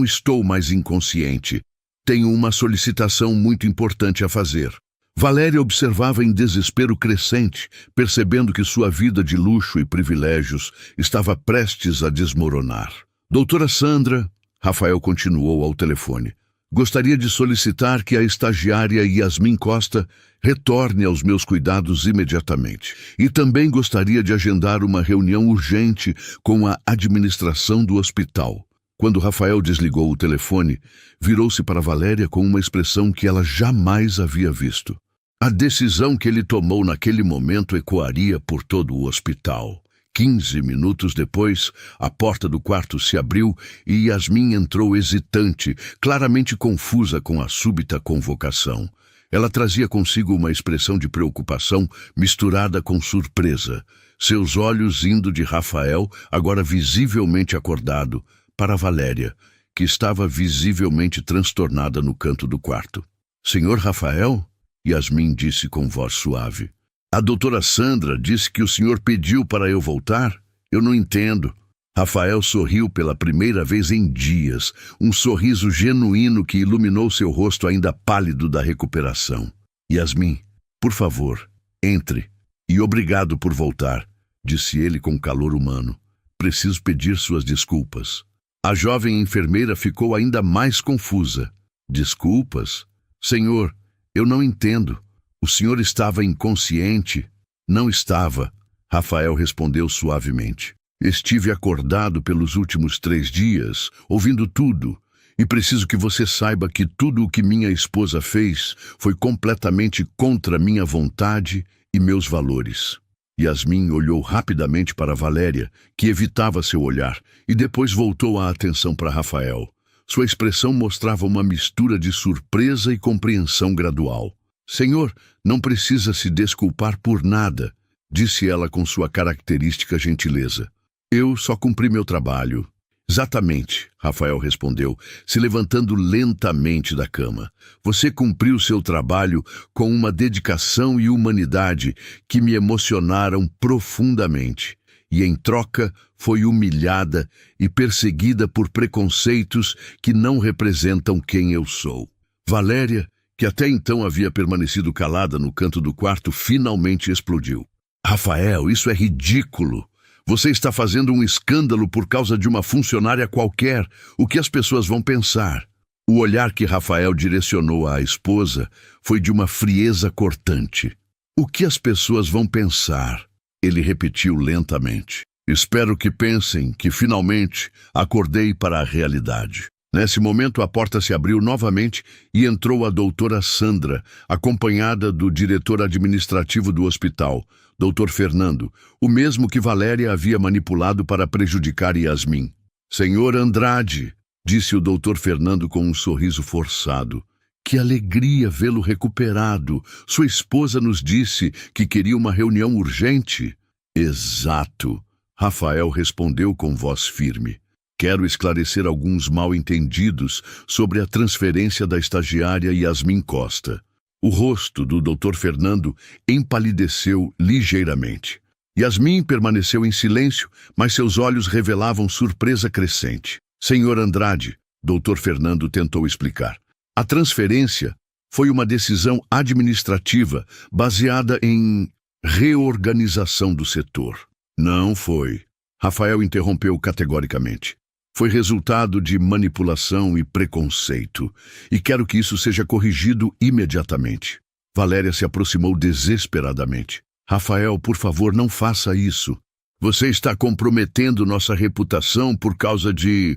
estou mais inconsciente. Tenho uma solicitação muito importante a fazer. Valéria observava em desespero crescente, percebendo que sua vida de luxo e privilégios estava prestes a desmoronar. Doutora Sandra, Rafael continuou ao telefone. Gostaria de solicitar que a estagiária Yasmin Costa retorne aos meus cuidados imediatamente. E também gostaria de agendar uma reunião urgente com a administração do hospital. Quando Rafael desligou o telefone, virou-se para Valéria com uma expressão que ela jamais havia visto. A decisão que ele tomou naquele momento ecoaria por todo o hospital. 15 minutos depois, a porta do quarto se abriu e Yasmin entrou hesitante, claramente confusa com a súbita convocação. Ela trazia consigo uma expressão de preocupação misturada com surpresa, seus olhos indo de Rafael, agora visivelmente acordado, para Valéria, que estava visivelmente transtornada no canto do quarto. Senhor Rafael? Yasmin disse com voz suave. A doutora Sandra disse que o senhor pediu para eu voltar? Eu não entendo. Rafael sorriu pela primeira vez em dias, um sorriso genuíno que iluminou seu rosto ainda pálido da recuperação. Yasmin, por favor, entre. E obrigado por voltar, disse ele com calor humano. Preciso pedir suas desculpas. A jovem enfermeira ficou ainda mais confusa. Desculpas? Senhor, eu não entendo. O senhor estava inconsciente? Não estava, Rafael respondeu suavemente. Estive acordado pelos últimos 3 dias, ouvindo tudo, e preciso que você saiba que tudo o que minha esposa fez foi completamente contra minha vontade e meus valores. Yasmin olhou rapidamente para Valéria, que evitava seu olhar, e depois voltou a atenção para Rafael. Sua expressão mostrava uma mistura de surpresa e compreensão gradual. Senhor, não precisa se desculpar por nada, disse ela com sua característica gentileza. Eu só cumpri meu trabalho. Exatamente, Rafael respondeu, se levantando lentamente da cama. Você cumpriu seu trabalho com uma dedicação e humanidade que me emocionaram profundamente. E em troca foi humilhada e perseguida por preconceitos que não representam quem eu sou. Valéria, que até então havia permanecido calada no canto do quarto, finalmente explodiu. Rafael, isso é ridículo. Você está fazendo um escândalo por causa de uma funcionária qualquer. O que as pessoas vão pensar? O olhar que Rafael direcionou à esposa foi de uma frieza cortante. O que as pessoas vão pensar? Ele repetiu lentamente. Espero que pensem que finalmente acordei para a realidade. Nesse momento a porta se abriu novamente e entrou a doutora Sandra, acompanhada do diretor administrativo do hospital, Dr. Fernando, o mesmo que Valéria havia manipulado para prejudicar Yasmin. Senhor Andrade, disse o Dr. Fernando com um sorriso forçado. Que alegria vê-lo recuperado. Sua esposa nos disse que queria uma reunião urgente. Exato, Rafael respondeu com voz firme. Quero esclarecer alguns mal-entendidos sobre a transferência da estagiária Yasmin Costa. O rosto do Dr. Fernando empalideceu ligeiramente. Yasmin permaneceu em silêncio, mas seus olhos revelavam surpresa crescente. Senhor Andrade, Dr. Fernando tentou explicar. A transferência foi uma decisão administrativa baseada em reorganização do setor. Não foi. Rafael interrompeu categoricamente. Foi resultado de manipulação e preconceito, e quero que isso seja corrigido imediatamente. Valéria se aproximou desesperadamente. Rafael, por favor, não faça isso. Você está comprometendo nossa reputação por causa de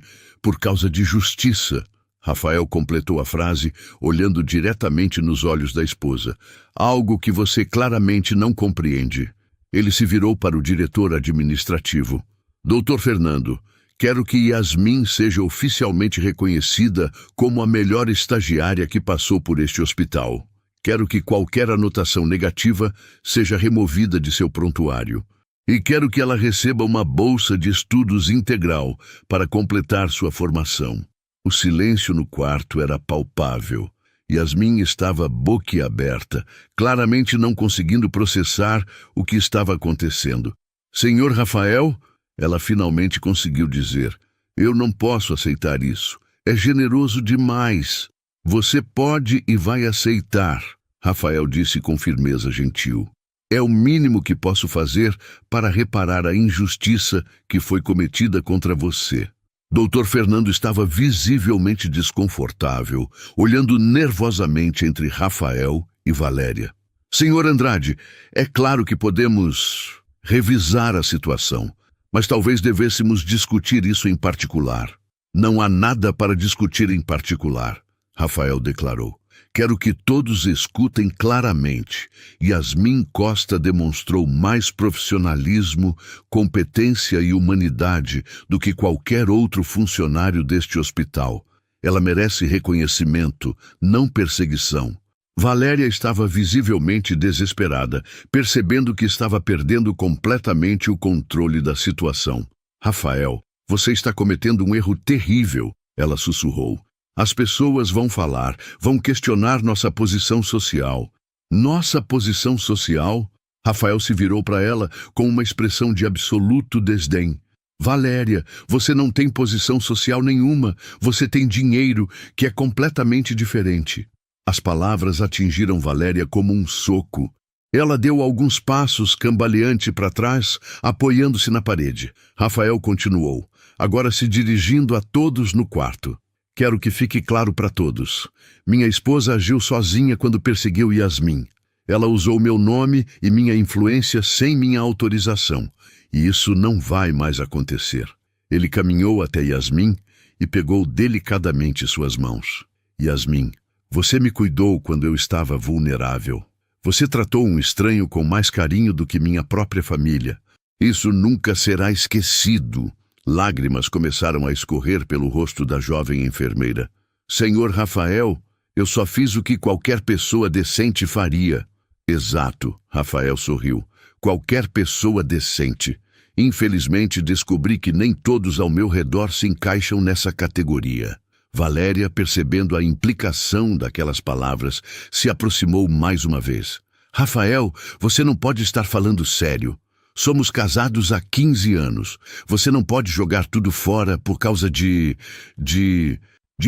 justiça. Rafael completou a frase, olhando diretamente nos olhos da esposa. Algo que você claramente não compreende. Ele se virou para o diretor administrativo. Doutor Fernando, quero que Yasmin seja oficialmente reconhecida como a melhor estagiária que passou por este hospital. Quero que qualquer anotação negativa seja removida de seu prontuário. E quero que ela receba uma bolsa de estudos integral para completar sua formação. O silêncio no quarto era palpável. Yasmin estava boquiaberta, claramente não conseguindo processar o que estava acontecendo. Senhor Rafael, ela finalmente conseguiu dizer, eu não posso aceitar isso. É generoso demais. Você pode e vai aceitar, Rafael disse com firmeza gentil. É o mínimo que posso fazer para reparar a injustiça que foi cometida contra você. Dr. Fernando estava visivelmente desconfortável, olhando nervosamente entre Rafael e Valéria. Senhor Andrade, é claro que podemos revisar a situação, mas talvez devêssemos discutir isso em particular. Não há nada para discutir em particular, Rafael declarou. Quero que todos escutem claramente. Yasmin Costa demonstrou mais profissionalismo, competência e humanidade do que qualquer outro funcionário deste hospital. Ela merece reconhecimento, não perseguição. Valéria estava visivelmente desesperada, percebendo que estava perdendo completamente o controle da situação. Rafael, você está cometendo um erro terrível, ela sussurrou. As pessoas vão falar, vão questionar nossa posição social. Nossa posição social? Rafael se virou para ela com uma expressão de absoluto desdém. Valéria, você não tem posição social nenhuma. Você tem dinheiro, que é completamente diferente. As palavras atingiram Valéria como um soco. Ela deu alguns passos cambaleante para trás, apoiando-se na parede. Rafael continuou, agora se dirigindo a todos no quarto. Quero que fique claro para todos. Minha esposa agiu sozinha quando perseguiu Yasmin. Ela usou meu nome e minha influência sem minha autorização. E isso não vai mais acontecer. Ele caminhou até Yasmin e pegou delicadamente suas mãos. Yasmin, você me cuidou quando eu estava vulnerável. Você tratou um estranho com mais carinho do que minha própria família. Isso nunca será esquecido. Lágrimas começaram a escorrer pelo rosto da jovem enfermeira. Senhor Rafael, eu só fiz o que qualquer pessoa decente faria. Exato, Rafael sorriu. Qualquer pessoa decente. Infelizmente, descobri que nem todos ao meu redor se encaixam nessa categoria. Valéria, percebendo a implicação daquelas palavras, se aproximou mais uma vez. Rafael, você não pode estar falando sério. Somos casados há 15 anos. Você não pode jogar tudo fora por causa de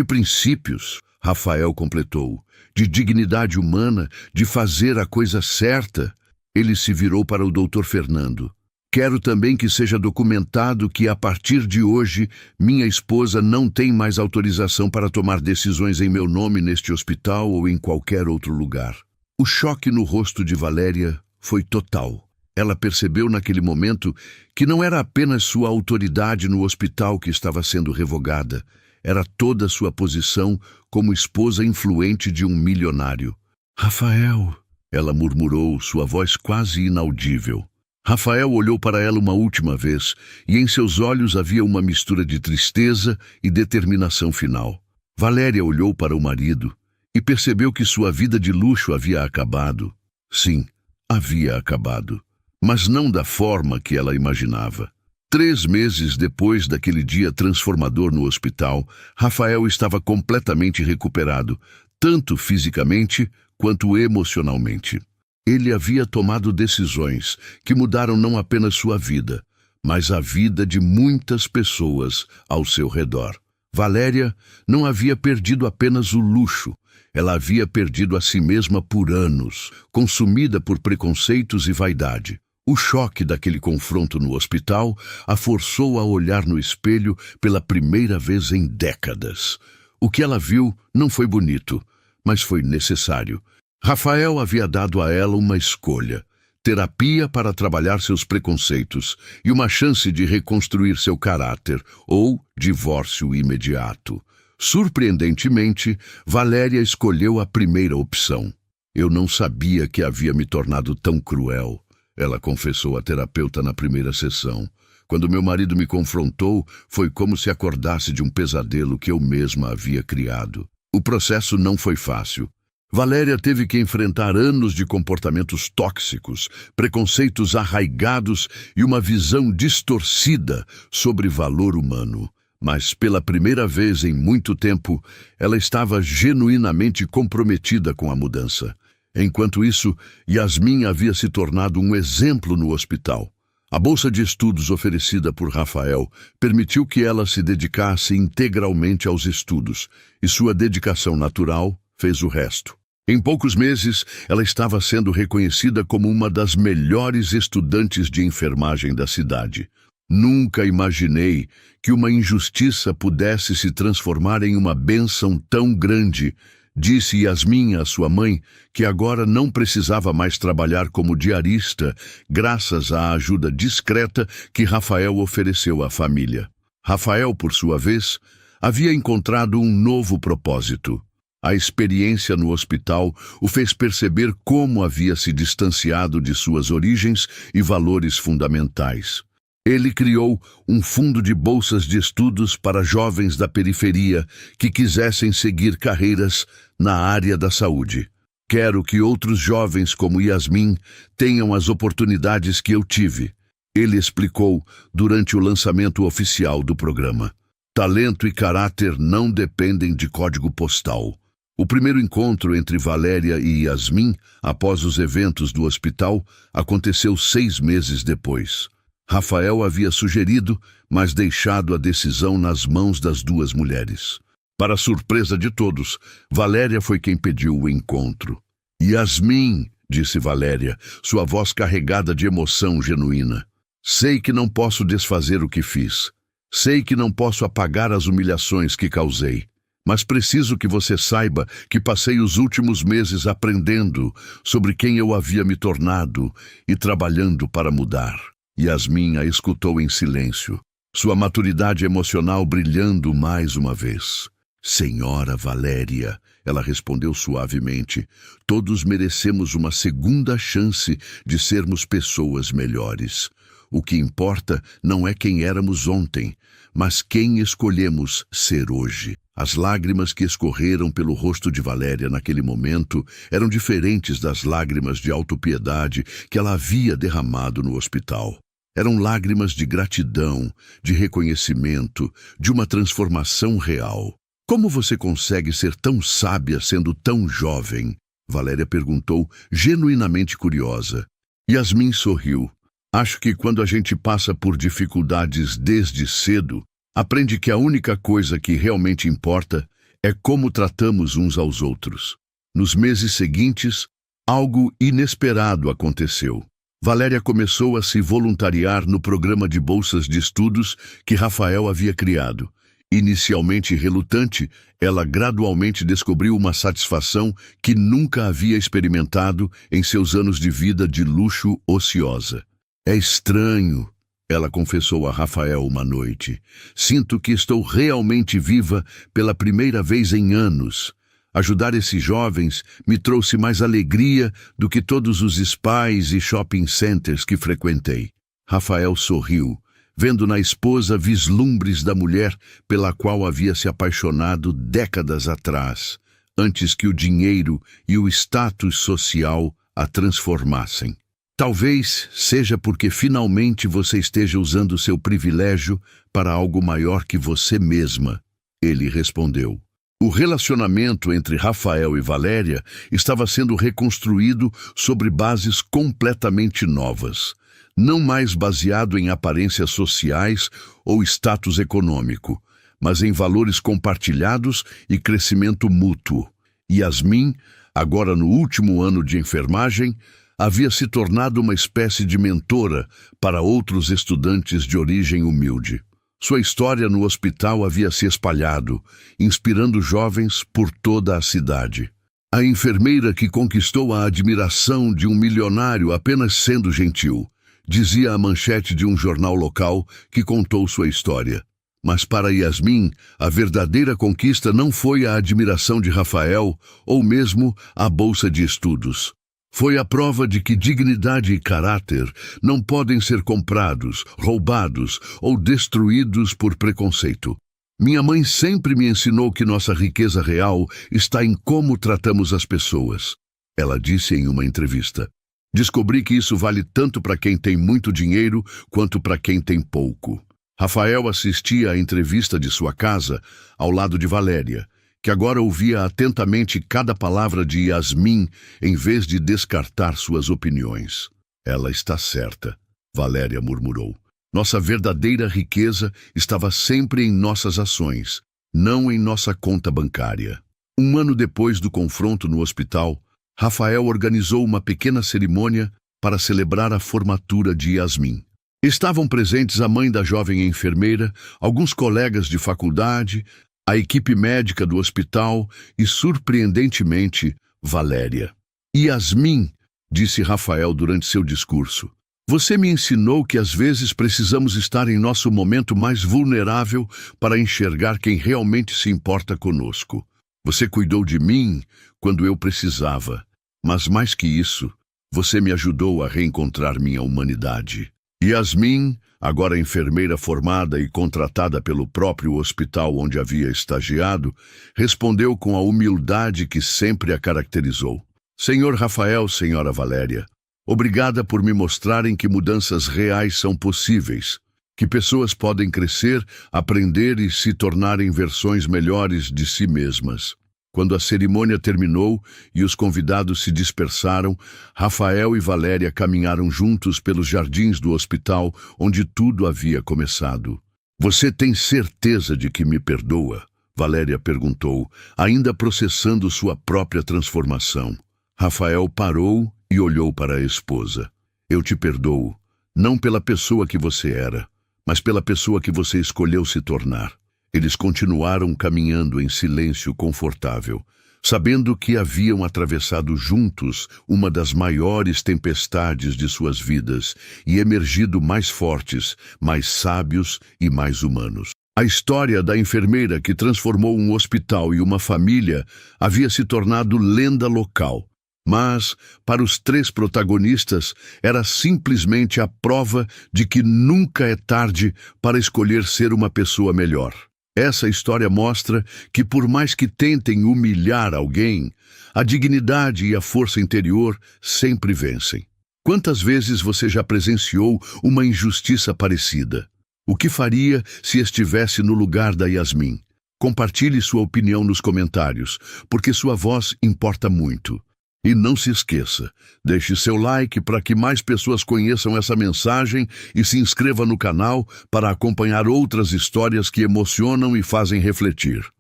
princípios, Rafael completou. De dignidade humana, de fazer a coisa certa. Ele se virou para o Dr. Fernando. Quero também que seja documentado que, a partir de hoje, minha esposa não tem mais autorização para tomar decisões em meu nome neste hospital ou em qualquer outro lugar. O choque no rosto de Valéria foi total. Ela percebeu naquele momento que não era apenas sua autoridade no hospital que estava sendo revogada, era toda sua posição como esposa influente de um milionário. Rafael, ela murmurou, sua voz quase inaudível. Rafael olhou para ela uma última vez, e em seus olhos havia uma mistura de tristeza e determinação final. Valéria olhou para o marido e percebeu que sua vida de luxo havia acabado. Sim, havia acabado, mas não da forma que ela imaginava. 3 meses depois daquele dia transformador no hospital, Rafael estava completamente recuperado, tanto fisicamente quanto emocionalmente. Ele havia tomado decisões que mudaram não apenas sua vida, mas a vida de muitas pessoas ao seu redor. Valéria não havia perdido apenas o luxo, ela havia perdido a si mesma por anos, consumida por preconceitos e vaidade. O choque daquele confronto no hospital a forçou a olhar no espelho pela primeira vez em décadas. O que ela viu não foi bonito, mas foi necessário. Rafael havia dado a ela uma escolha, terapia para trabalhar seus preconceitos e uma chance de reconstruir seu caráter, ou divórcio imediato. Surpreendentemente, Valéria escolheu a primeira opção. Eu não sabia que havia me tornado tão cruel, ela confessou à terapeuta na primeira sessão. Quando meu marido me confrontou, foi como se acordasse de um pesadelo que eu mesma havia criado. O processo não foi fácil. Valéria teve que enfrentar anos de comportamentos tóxicos, preconceitos arraigados e uma visão distorcida sobre valor humano. Mas, pela primeira vez em muito tempo, ela estava genuinamente comprometida com a mudança. Enquanto isso, Yasmin havia se tornado um exemplo no hospital. A bolsa de estudos oferecida por Rafael permitiu que ela se dedicasse integralmente aos estudos, e sua dedicação natural fez o resto. Em poucos meses, ela estava sendo reconhecida como uma das melhores estudantes de enfermagem da cidade. Nunca imaginei que uma injustiça pudesse se transformar em uma bênção tão grande, disse Yasmin à sua mãe, que agora não precisava mais trabalhar como diarista, graças à ajuda discreta que Rafael ofereceu à família. Rafael, por sua vez, havia encontrado um novo propósito. A experiência no hospital o fez perceber como havia se distanciado de suas origens e valores fundamentais. Ele criou um fundo de bolsas de estudos para jovens da periferia que quisessem seguir carreiras na área da saúde. Quero que outros jovens como Yasmin tenham as oportunidades que eu tive, ele explicou durante o lançamento oficial do programa. Talento e caráter não dependem de código postal. O primeiro encontro entre Valéria e Yasmin, após os eventos do hospital, aconteceu 6 meses depois. Rafael havia sugerido, mas deixado a decisão nas mãos das duas mulheres. Para surpresa de todos, Valéria foi quem pediu o encontro. Yasmin, disse Valéria, sua voz carregada de emoção genuína. Sei que não posso desfazer o que fiz. Sei que não posso apagar as humilhações que causei. Mas preciso que você saiba que passei os últimos meses aprendendo sobre quem eu havia me tornado e trabalhando para mudar. Yasmin a escutou em silêncio, sua maturidade emocional brilhando mais uma vez. Senhora Valéria, ela respondeu suavemente, todos merecemos uma segunda chance de sermos pessoas melhores. O que importa não é quem éramos ontem, mas quem escolhemos ser hoje. As lágrimas que escorreram pelo rosto de Valéria naquele momento eram diferentes das lágrimas de autopiedade que ela havia derramado no hospital. Eram lágrimas de gratidão, de reconhecimento, de uma transformação real. Como você consegue ser tão sábia sendo tão jovem? Valéria perguntou, genuinamente curiosa. Yasmin sorriu. Acho que quando a gente passa por dificuldades desde cedo, aprende que a única coisa que realmente importa é como tratamos uns aos outros. Nos meses seguintes, algo inesperado aconteceu. Valéria começou a se voluntariar no programa de bolsas de estudos que Rafael havia criado. Inicialmente relutante, ela gradualmente descobriu uma satisfação que nunca havia experimentado em seus anos de vida de luxo ociosa. É estranho, ela confessou a Rafael uma noite. Sinto que estou realmente viva pela primeira vez em anos. Ajudar esses jovens me trouxe mais alegria do que todos os spas e shopping centers que frequentei. Rafael sorriu, vendo na esposa vislumbres da mulher pela qual havia se apaixonado décadas atrás, antes que o dinheiro e o status social a transformassem. Talvez seja porque finalmente você esteja usando seu privilégio para algo maior que você mesma, ele respondeu. O relacionamento entre Rafael e Valéria estava sendo reconstruído sobre bases completamente novas, não mais baseado em aparências sociais ou status econômico, mas em valores compartilhados e crescimento mútuo. Yasmin, agora no último ano de enfermagem, havia se tornado uma espécie de mentora para outros estudantes de origem humilde. Sua história no hospital havia se espalhado, inspirando jovens por toda a cidade. A enfermeira que conquistou a admiração de um milionário apenas sendo gentil, dizia a manchete de um jornal local que contou sua história. Mas para Yasmin, a verdadeira conquista não foi a admiração de Rafael ou mesmo a bolsa de estudos. Foi a prova de que dignidade e caráter não podem ser comprados, roubados ou destruídos por preconceito. Minha mãe sempre me ensinou que nossa riqueza real está em como tratamos as pessoas, ela disse em uma entrevista. Descobri que isso vale tanto para quem tem muito dinheiro quanto para quem tem pouco. Rafael assistia à entrevista de sua casa ao lado de Valéria, que agora ouvia atentamente cada palavra de Yasmin em vez de descartar suas opiniões. Ela está certa, Valéria murmurou. Nossa verdadeira riqueza estava sempre em nossas ações, não em nossa conta bancária. Um ano depois do confronto no hospital, Rafael organizou uma pequena cerimônia para celebrar a formatura de Yasmin. Estavam presentes a mãe da jovem enfermeira, alguns colegas de faculdade, a equipe médica do hospital e, surpreendentemente, Valéria. Yasmin, disse Rafael durante seu discurso, você me ensinou que às vezes precisamos estar em nosso momento mais vulnerável para enxergar quem realmente se importa conosco. Você cuidou de mim quando eu precisava, mas mais que isso, você me ajudou a reencontrar minha humanidade. Yasmin, agora enfermeira formada e contratada pelo próprio hospital onde havia estagiado, respondeu com a humildade que sempre a caracterizou. Senhor Rafael, senhora Valéria, obrigada por me mostrarem que mudanças reais são possíveis, que pessoas podem crescer, aprender e se tornarem versões melhores de si mesmas. Quando a cerimônia terminou e os convidados se dispersaram, Rafael e Valéria caminharam juntos pelos jardins do hospital onde tudo havia começado. Você tem certeza de que me perdoa? Valéria perguntou, ainda processando sua própria transformação. Rafael parou e olhou para a esposa. Eu te perdoo, não pela pessoa que você era, mas pela pessoa que você escolheu se tornar. Eles continuaram caminhando em silêncio confortável, sabendo que haviam atravessado juntos uma das maiores tempestades de suas vidas e emergido mais fortes, mais sábios e mais humanos. A história da enfermeira que transformou um hospital e uma família havia se tornado lenda local. Mas, para os três protagonistas, era simplesmente a prova de que nunca é tarde para escolher ser uma pessoa melhor. Essa história mostra que, por mais que tentem humilhar alguém, a dignidade e a força interior sempre vencem. Quantas vezes você já presenciou uma injustiça parecida? O que faria se estivesse no lugar da Yasmin? Compartilhe sua opinião nos comentários, porque sua voz importa muito. E não se esqueça, deixe seu like para que mais pessoas conheçam essa mensagem e se inscreva no canal para acompanhar outras histórias que emocionam e fazem refletir.